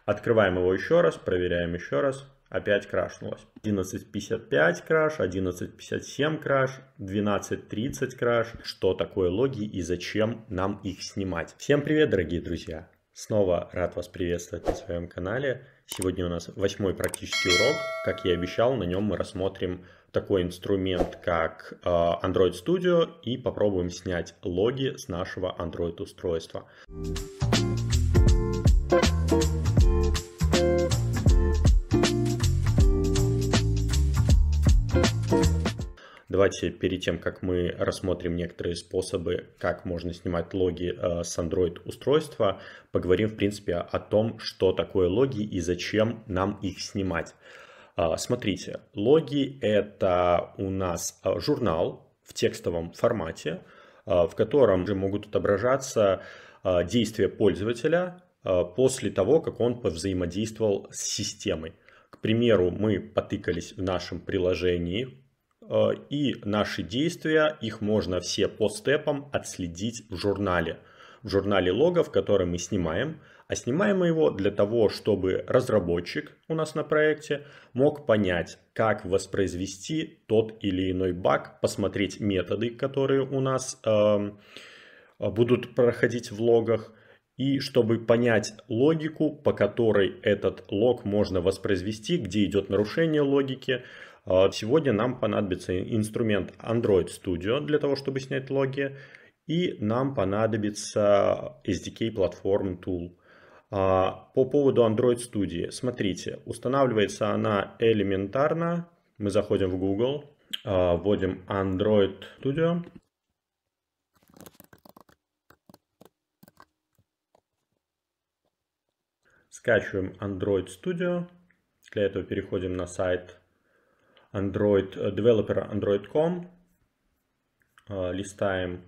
Открываем его еще раз, проверяем еще раз. Опять крашнулось. 11.55 краш, 11.57 краш, 12.30 краш. Что такое логи и зачем нам их снимать? Всем привет, дорогие друзья! Снова рад вас приветствовать на своем канале. Сегодня у нас 8-й практический урок. Как я и обещал, на нем мы рассмотрим такой инструмент, как Android Studio, и попробуем снять логи с нашего Android устройства. Давайте перед тем, как мы рассмотрим некоторые способы, как можно снимать логи с Android устройства, поговорим в принципе о том, что такое логи и зачем нам их снимать. Смотрите, логи — это у нас журнал в текстовом формате, в котором же могут отображаться действия пользователя после того, как он повзаимодействовал с системой. К примеру, мы потыкались в нашем приложении, и наши действия, их можно все по степам отследить в журнале логов, который мы снимаем. А снимаем мы его для того, чтобы разработчик у нас на проекте мог понять, как воспроизвести тот или иной баг, посмотреть методы, которые у нас будут проходить в логах, и чтобы понять логику, по которой этот лог можно воспроизвести, где идет нарушение логики. Сегодня нам понадобится инструмент Android Studio для того, чтобы снять логи, и нам понадобится SDK Platform Tool. По поводу Android Studio, смотрите, устанавливается она элементарно. Мы заходим в Google, вводим Android Studio. Скачиваем Android Studio. Для этого переходим на сайт Android Developer Android.com, листаем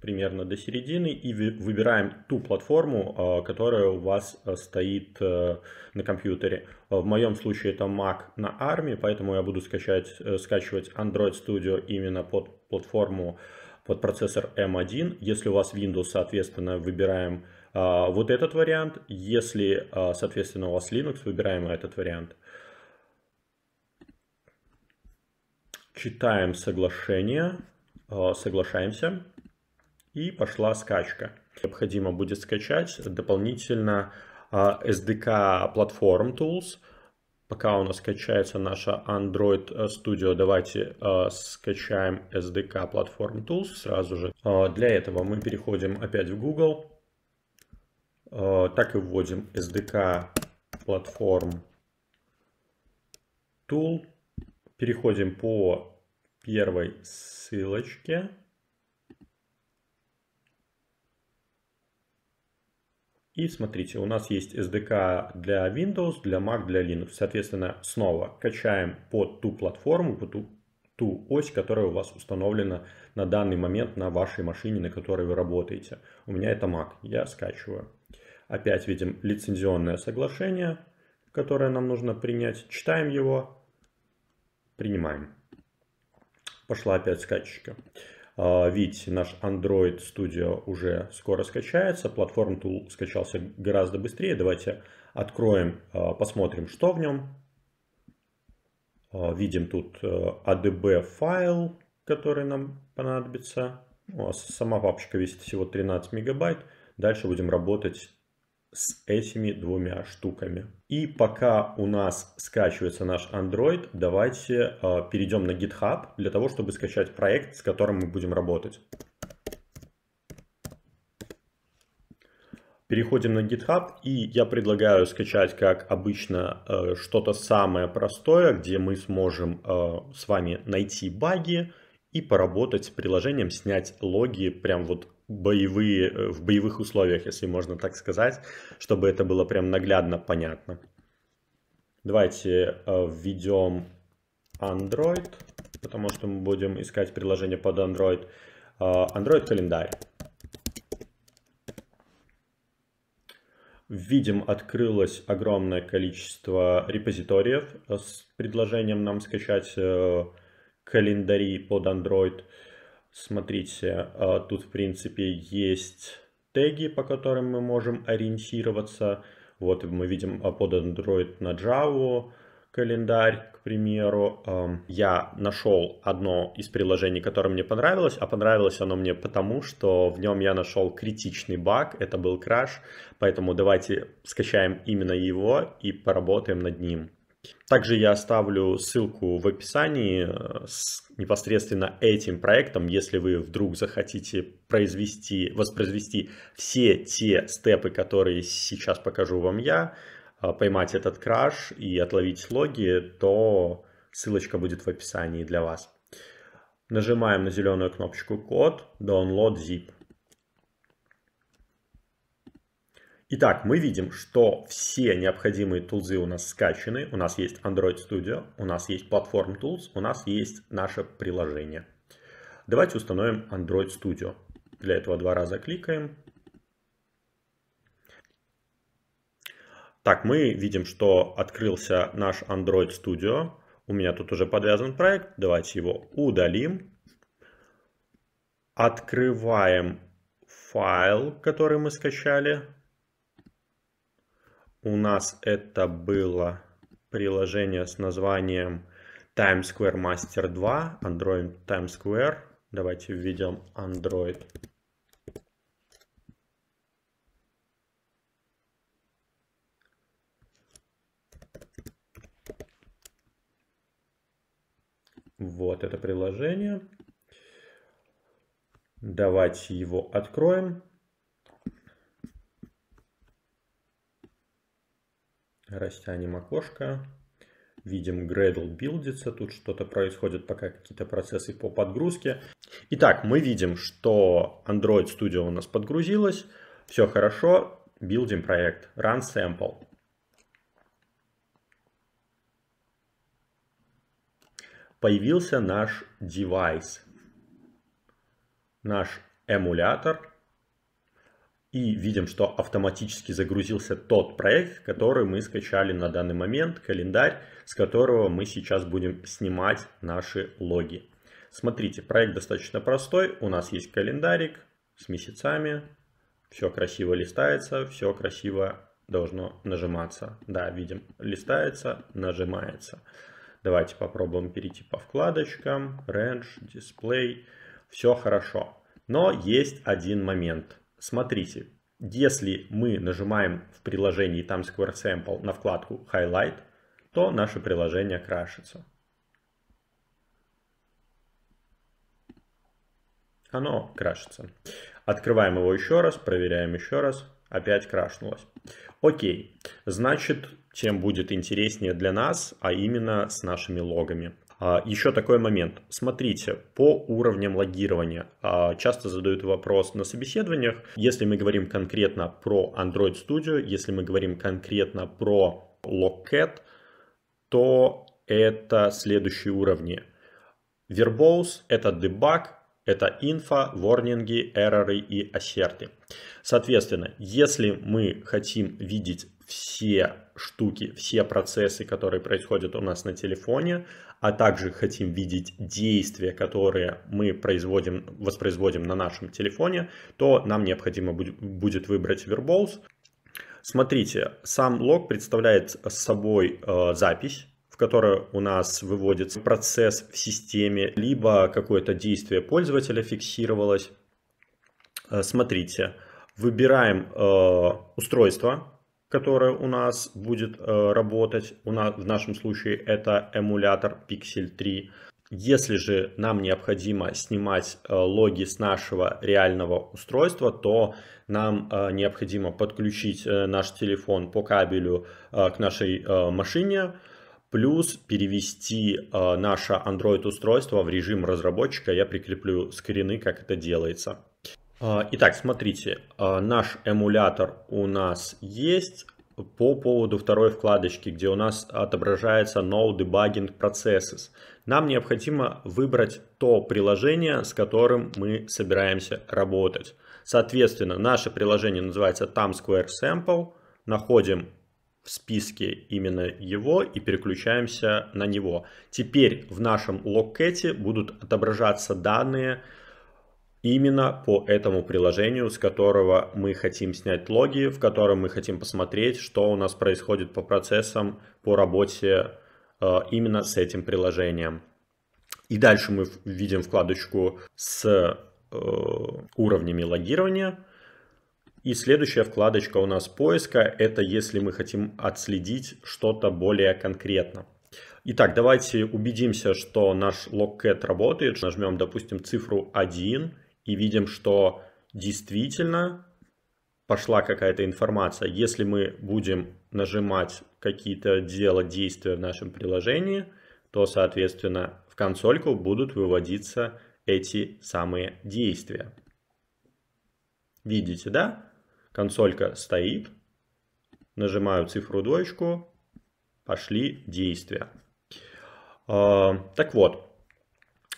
примерно до середины и выбираем ту платформу, которая у вас стоит на компьютере. В моем случае это Mac на ARM, поэтому я буду скачивать Android Studio именно под платформу, под процессор M1. Если у вас Windows, соответственно, выбираем вот этот вариант. Если, соответственно, у вас Linux, выбираем этот вариант. Читаем соглашение, соглашаемся, и пошла скачка. Необходимо будет скачать дополнительно SDK Platform Tools. Пока у нас скачается наша Android Studio, давайте скачаем SDK Platform Tools сразу же. Для этого мы переходим опять в Google, так и вводим SDK Platform Tool. Переходим по первой ссылочке. И смотрите, у нас есть SDK для Windows, для Mac, для Linux. Соответственно, снова качаем под ту платформу, под ту ось, которая у вас установлена на данный момент на вашей машине, на которой вы работаете. У меня это Mac. Я скачиваю. Опять видим лицензионное соглашение, которое нам нужно принять. Читаем его. Принимаем. Пошла опять скачечка. Видите, наш Android Studio уже скоро скачается. Platform Tool скачался гораздо быстрее. Давайте откроем, посмотрим, что в нем. Видим тут ADB файл, который нам понадобится. Сама папочка весит всего 13 мегабайт. Дальше будем работать с этими двумя штуками. И пока у нас скачивается наш Android, давайте перейдем на GitHub для того, чтобы скачать проект, с которым мы будем работать. Переходим на GitHub, и я предлагаю скачать, как обычно, что-то самое простое, где мы сможем с вами найти баги и поработать с приложением, снять логи прям вот в боевых условиях, если можно так сказать, чтобы это было прям наглядно понятно. Давайте введем Android, потому что мы будем искать приложение под Android. Android календарь. Видим, открылось огромное количество репозиториев с предложением нам скачать календари под Android. Смотрите, тут в принципе есть теги, по которым мы можем ориентироваться. Вот мы видим под Android на Java календарь, к примеру. Я нашел одно из приложений, которое мне понравилось, а понравилось оно мне потому, что в нем я нашел критичный баг, это был краш, поэтому давайте скачаем именно его и поработаем над ним. Также я оставлю ссылку в описании с непосредственно этим проектом, если вы вдруг захотите воспроизвести все те степы, которые сейчас покажу вам я, поймать этот краш и отловить логи, то ссылочка будет в описании для вас. Нажимаем на зеленую кнопочку код, Download Zip. Итак, мы видим, что все необходимые тулзы у нас скачаны. У нас есть Android Studio, у нас есть Platform Tools, у нас есть наше приложение. Давайте установим Android Studio. Для этого 2 раза кликаем. Так, мы видим, что открылся наш Android Studio. У меня тут уже подвязан проект. Давайте его удалим. Открываем файл, который мы скачали. У нас это было приложение с названием Times Square Master 2, Android Times Square. Давайте введем Android. Вот это приложение. Давайте его откроем. Растянем окошко. Видим, Gradle билдится. Тут что-то происходит, пока какие-то процессы по подгрузке. Итак, мы видим, что Android Studio у нас подгрузилось. Все хорошо. Билдим проект. Run sample. Появился наш девайс. Наш эмулятор. И видим, что автоматически загрузился тот проект, который мы скачали на данный момент, календарь, с которого мы сейчас будем снимать наши логи. Смотрите, проект достаточно простой. У нас есть календарик с месяцами. Все красиво листается, все красиво должно нажиматься. Да, видим, листается, нажимается. Давайте попробуем перейти по вкладочкам. Range, Display. Все хорошо. Но есть один момент. Смотрите, если мы нажимаем в приложении Times Square Sample на вкладку Highlight, то наше приложение крашится. Оно крашится. Открываем его еще раз, проверяем еще раз. Опять крашнулось. Окей, значит, тем будет интереснее для нас, а именно с нашими логами. Еще такой момент. Смотрите, по уровням логирования часто задают вопрос на собеседованиях. Если мы говорим конкретно про Android Studio, если мы говорим конкретно про Logcat, то это следующие уровни. Verbose – это debug, это инфо, ворнинги, эрроры и ассерты. Соответственно, если мы хотим видеть все штуки, все процессы, которые происходят у нас на телефоне, а также хотим видеть действия, которые мы воспроизводим на нашем телефоне, то нам необходимо будет выбрать Verbose. Смотрите, сам лог представляет собой запись, в которой у нас выводится процесс в системе, либо какое-то действие пользователя фиксировалось. Смотрите, выбираем устройство, которое у нас будет работать. В нашем случае это эмулятор Pixel 3. Если же нам необходимо снимать логи с нашего реального устройства, то нам необходимо подключить наш телефон по кабелю к нашей машине, плюс перевести наше Android устройство в режим разработчика. Я прикреплю скрины, как это делается. Итак, смотрите, наш эмулятор у нас есть. По поводу второй вкладочки, где у нас отображается No Debugging Processes, нам необходимо выбрать то приложение, с которым мы собираемся работать. Соответственно, наше приложение называется Times Square Sample. Находим в списке именно его и переключаемся на него. Теперь в нашем Logcat будут отображаться данные именно по этому приложению, с которого мы хотим снять логи, в котором мы хотим посмотреть, что у нас происходит по процессам, по работе именно с этим приложением. И дальше мы видим вкладочку с уровнями логирования. И следующая вкладочка у нас поиска, это если мы хотим отследить что-то более конкретно. Итак, давайте убедимся, что наш logcat работает. Нажмем, допустим, цифру 1 и видим, что действительно пошла какая-то информация. Если мы будем нажимать какие-то делать действия в нашем приложении, то, соответственно, в консольку будут выводиться эти самые действия. Видите, да? Консолька стоит. Нажимаю цифру 2, пошли действия. Так вот,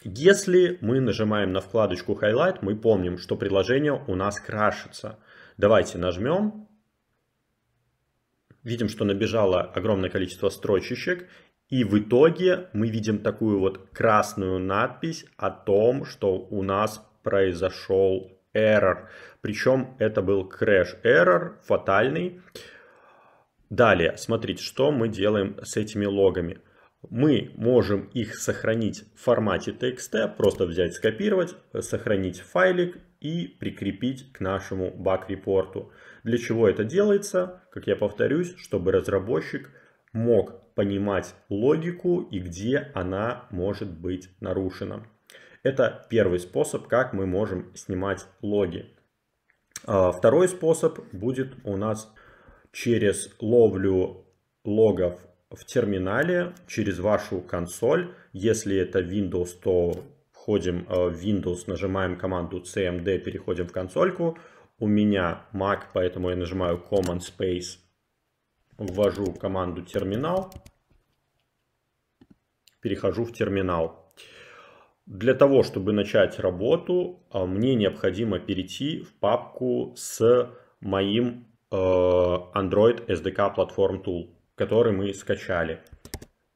если мы нажимаем на вкладочку Highlight, мы помним, что приложение у нас крашится. Давайте нажмем. Видим, что набежало огромное количество строчечек. И в итоге мы видим такую вот красную надпись о том, что у нас произошел error. Причем это был crash error, фатальный. Далее, смотрите, что мы делаем с этими логами. Мы можем их сохранить в формате TXT, просто взять, скопировать, сохранить файлик и прикрепить к нашему баг-репорту. Для чего это делается? Как я повторюсь, чтобы разработчик мог понимать логику и где она может быть нарушена. Это первый способ, как мы можем снимать логи. Второй способ будет у нас через ловлю логов в терминале, через вашу консоль. Если это Windows, то входим в Windows, нажимаем команду cmd, переходим в консольку. У меня Mac, поэтому я нажимаю Command Space, ввожу команду терминал, перехожу в терминал. Для того, чтобы начать работу, мне необходимо перейти в папку с моим Android SDK Platform Tool, который мы скачали.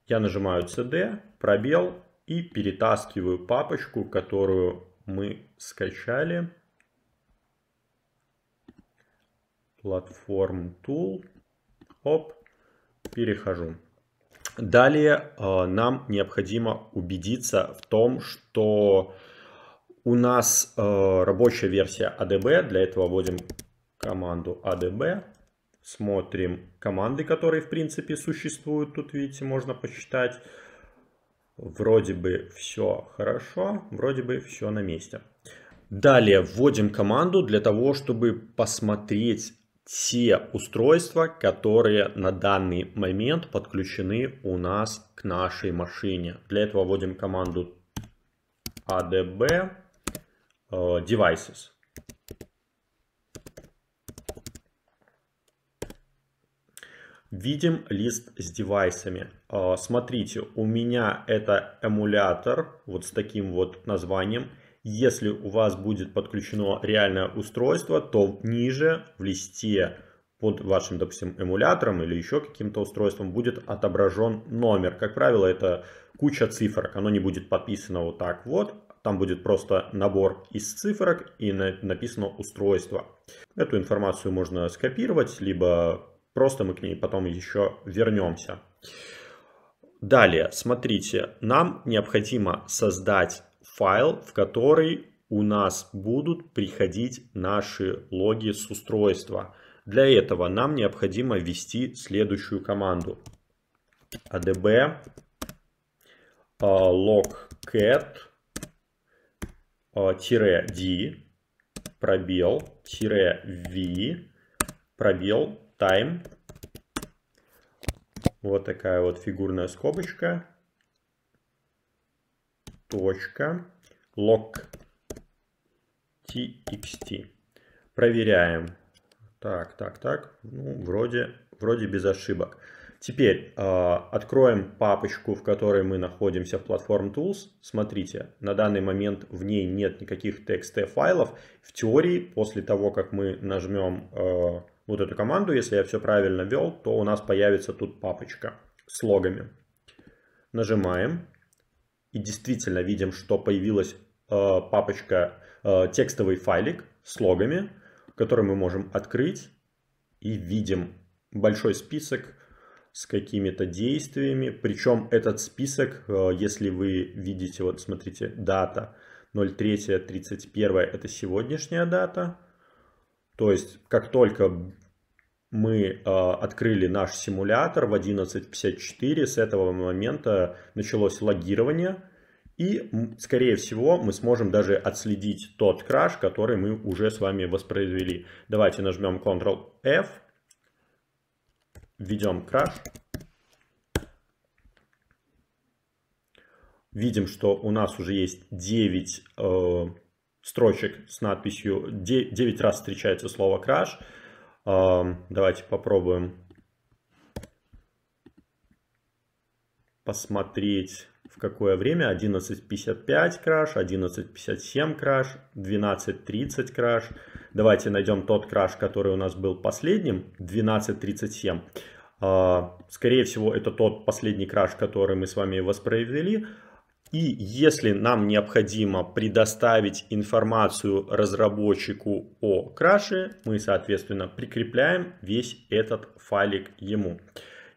Я нажимаю CD, пробел и перетаскиваю папочку, которую мы скачали. Platform Tool. Оп, перехожу. Далее нам необходимо убедиться в том, что у нас рабочая версия ADB. Для этого вводим команду ADB. Смотрим команды, которые в принципе существуют. Тут, видите, можно посчитать. Вроде бы все хорошо, вроде бы все на месте. Далее вводим команду для того, чтобы посмотреть те устройства, которые на данный момент подключены у нас к нашей машине. Для этого вводим команду adb devices. Видим лист с девайсами. Смотрите, у меня это эмулятор вот с таким вот названием. Если у вас будет подключено реальное устройство, то ниже в листе под вашим, допустим, эмулятором или еще каким-то устройством будет отображен номер. Как правило, это куча цифрок. Оно не будет подписано вот так вот. Там будет просто набор из цифрок и написано устройство. Эту информацию можно скопировать, либо просто мы к ней потом еще вернемся. Далее, смотрите, нам необходимо создать файл, в который у нас будут приходить наши логи с устройства. Для этого нам необходимо ввести следующую команду. adb logcat-d пробел -v пробел time. Вот такая вот фигурная скобочка. Точка. log.txt. Проверяем. Так. Ну, вроде без ошибок. Теперь откроем папочку, в которой мы находимся в Platform Tools. Смотрите, на данный момент в ней нет никаких TXT файлов. В теории, после того, как мы нажмем вот эту команду, если я все правильно ввел, то у нас появится тут папочка с логами. Нажимаем. И действительно видим, что появилась папочка текстовый файлик с логами, который мы можем открыть, и видим большой список с какими-то действиями. Причем этот список, если вы видите, вот смотрите, дата 03.31, это сегодняшняя дата. То есть, как только мы открыли наш симулятор в 11:54, с этого момента началось логирование. И, скорее всего, мы сможем даже отследить тот краш, который мы уже с вами воспроизвели. Давайте нажмем Ctrl-F, введем краш. Видим, что у нас уже есть 9 строчек с надписью, 9 раз встречается слово краш. Давайте попробуем посмотреть, в какое время. 11:55 краш, 11:57 краш, 12:30 краш. Давайте найдем тот краш, который у нас был последним, 12:37. Скорее всего, это тот последний краш, который мы с вами воспроизвели. И если нам необходимо предоставить информацию разработчику о краше, мы, соответственно, прикрепляем весь этот файлик ему.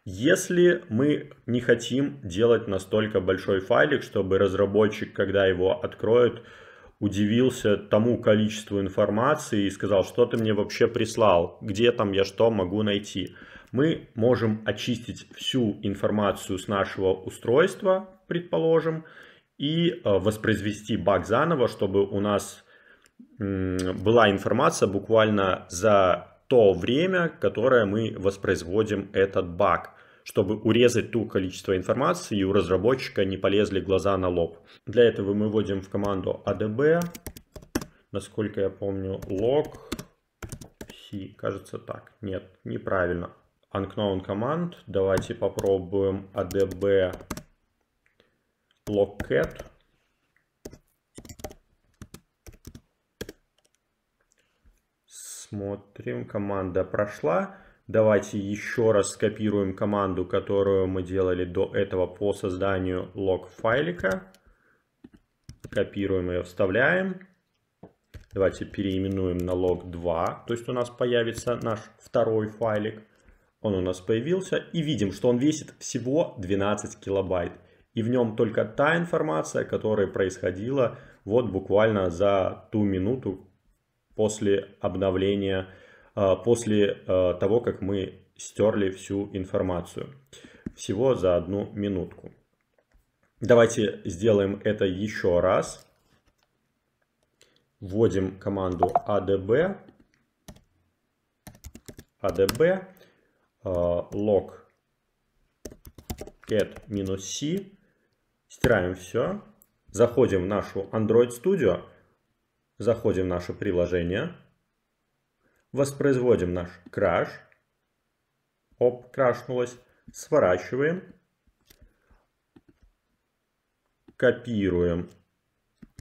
Если мы не хотим делать настолько большой файлик, чтобы разработчик, когда его откроет, удивился тому количеству информации и сказал, что ты мне вообще прислал, где там я что могу найти. Мы можем очистить всю информацию с нашего устройства, предположим, и воспроизвести баг заново, чтобы у нас была информация буквально за то время, которое мы воспроизводим этот баг, чтобы урезать то количество информации и у разработчика не полезли глаза на лоб. Для этого мы вводим в команду adb, насколько я помню, log, кажется так, нет, неправильно. Unknown command, давайте попробуем adb logcat. Смотрим, команда прошла. Давайте еще раз скопируем команду, которую мы делали до этого по созданию log файлика. Копируем ее, вставляем. Давайте переименуем на log2, то есть у нас появится наш второй файлик. Он у нас появился, и видим, что он весит всего 12 килобайт. И в нем только та информация, которая происходила вот буквально за ту минуту после обновления, после того, как мы стерли всю информацию. Всего за 1 минутку. Давайте сделаем это еще раз. Вводим команду adb log cat-c. Стираем все. Заходим в нашу Android Studio. Заходим в наше приложение. Воспроизводим наш краш. Оп, крашнулось. Сворачиваем. Копируем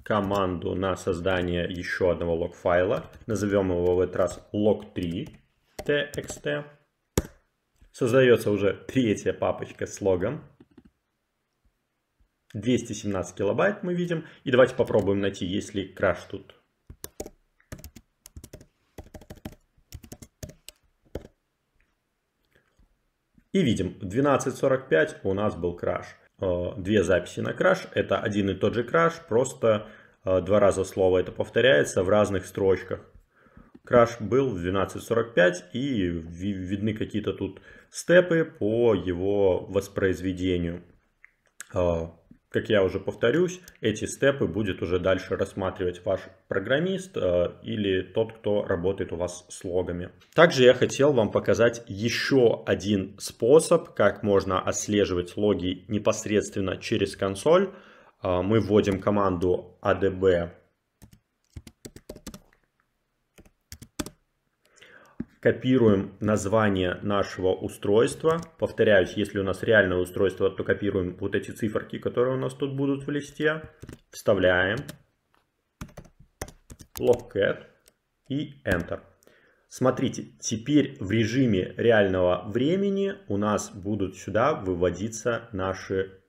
команду на создание еще одного лог-файла. Назовем его в этот раз log3.txt. Создается уже третья папочка с логом. 217 килобайт мы видим. И давайте попробуем найти, есть ли краш тут. И видим, в 12:45 у нас был краш. Две записи на краш. Это один и тот же краш, просто 2 раза слово это повторяется в разных строчках. Краш был в 12:45 и видны какие-то тут степы по его воспроизведению. Как я уже повторюсь, эти степы будет уже дальше рассматривать ваш программист или тот, кто работает у вас с логами. Также я хотел вам показать еще один способ, как можно отслеживать логи непосредственно через консоль. Мы вводим команду adb копируем название нашего устройства. Повторяюсь, если у нас реальное устройство, то копируем вот эти циферки, которые у нас тут будут в листе. Вставляем logcat и Enter. Смотрите, теперь в режиме реального времени у нас будут сюда выводиться наши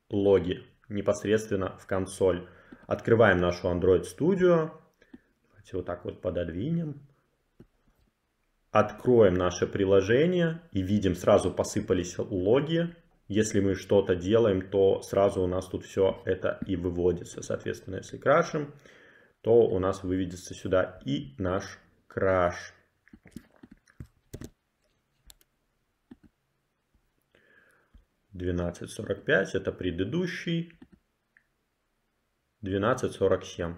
логи непосредственно в консоль. Открываем нашу Android Studio. Давайте вот так вот пододвинем. Откроем наше приложение и видим, сразу посыпались логи. Если мы что-то делаем, то сразу у нас тут все это и выводится. Соответственно, если крашим, то у нас выведется сюда и наш краш. $12.45 это предыдущий. 12.47.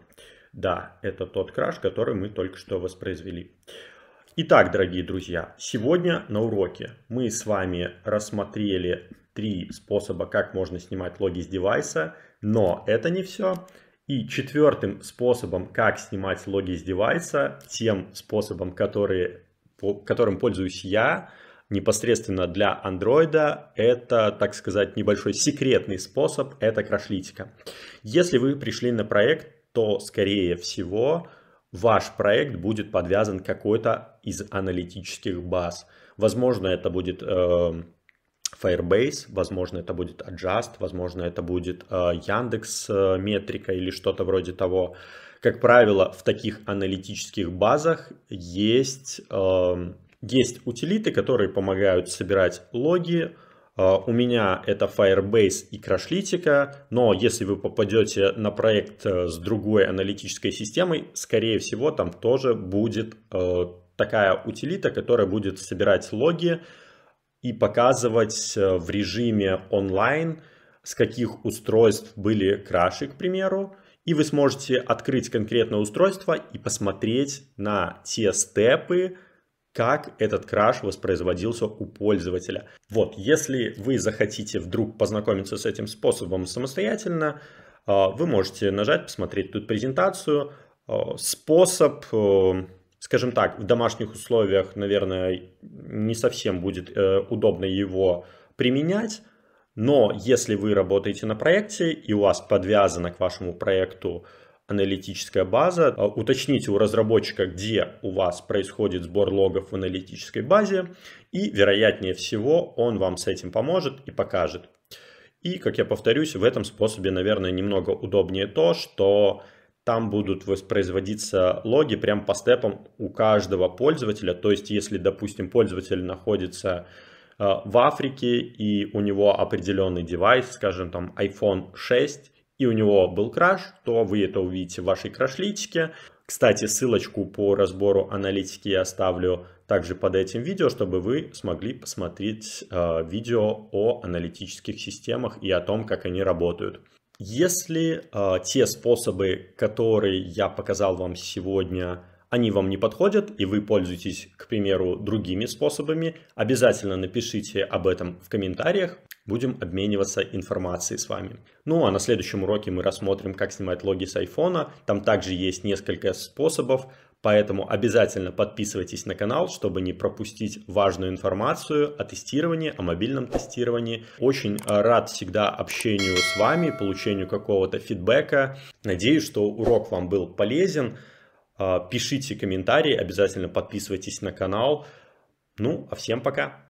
Да, это тот краш, который мы только что воспроизвели. Итак, дорогие друзья, сегодня на уроке мы с вами рассмотрели 3 способа, как можно снимать логи с девайса, но это не все. И 4-м способом, как снимать логи с девайса, тем способом, которым пользуюсь я, непосредственно для Android, это, так сказать, небольшой секретный способ, это крашлитика. Если вы пришли на проект, то, скорее всего, ваш проект будет подвязан к какой-то из аналитических баз. Возможно, это будет Firebase, возможно, это будет Adjust, возможно, это будет Яндекс Метрика или что-то вроде того. Как правило, в таких аналитических базах есть утилиты, которые помогают собирать логи. У меня это Firebase и крашлитика, но если вы попадете на проект с другой аналитической системой, скорее всего, там тоже будет такая утилита, которая будет собирать логи и показывать в режиме онлайн, с каких устройств были краши, к примеру. И вы сможете открыть конкретное устройство и посмотреть на те степы, как этот краш воспроизводился у пользователя. Вот, если вы захотите вдруг познакомиться с этим способом самостоятельно, вы можете нажать, посмотреть тут презентацию. Способ, скажем так, в домашних условиях, наверное, не совсем будет удобно его применять. Но если вы работаете на проекте и у вас подвязана к вашему проекту аналитическая база, уточните у разработчика, где у вас происходит сбор логов в аналитической базе, и вероятнее всего он вам с этим поможет и покажет. И, как я повторюсь, в этом способе, наверное, немного удобнее то, что там будут воспроизводиться логи прям по степам у каждого пользователя. То есть, если, допустим, пользователь находится в Африке и у него определенный девайс, скажем, там iPhone 6, и у него был краш, то вы это увидите в вашей крашлитике. Кстати, ссылочку по разбору аналитики я оставлю также под этим видео, чтобы вы смогли посмотреть видео о аналитических системах и о том, как они работают. Если те способы, которые я показал вам сегодня, они вам не подходят, и вы пользуетесь, к примеру, другими способами, обязательно напишите об этом в комментариях. Будем обмениваться информацией с вами. Ну а на следующем уроке мы рассмотрим, как снимать логи с айфона. Там также есть несколько способов, поэтому обязательно подписывайтесь на канал, чтобы не пропустить важную информацию о тестировании, о мобильном тестировании. Очень рад всегда общению с вами, получению какого-то фидбэка. Надеюсь, что урок вам был полезен. Пишите комментарии, обязательно подписывайтесь на канал. Ну, а всем пока!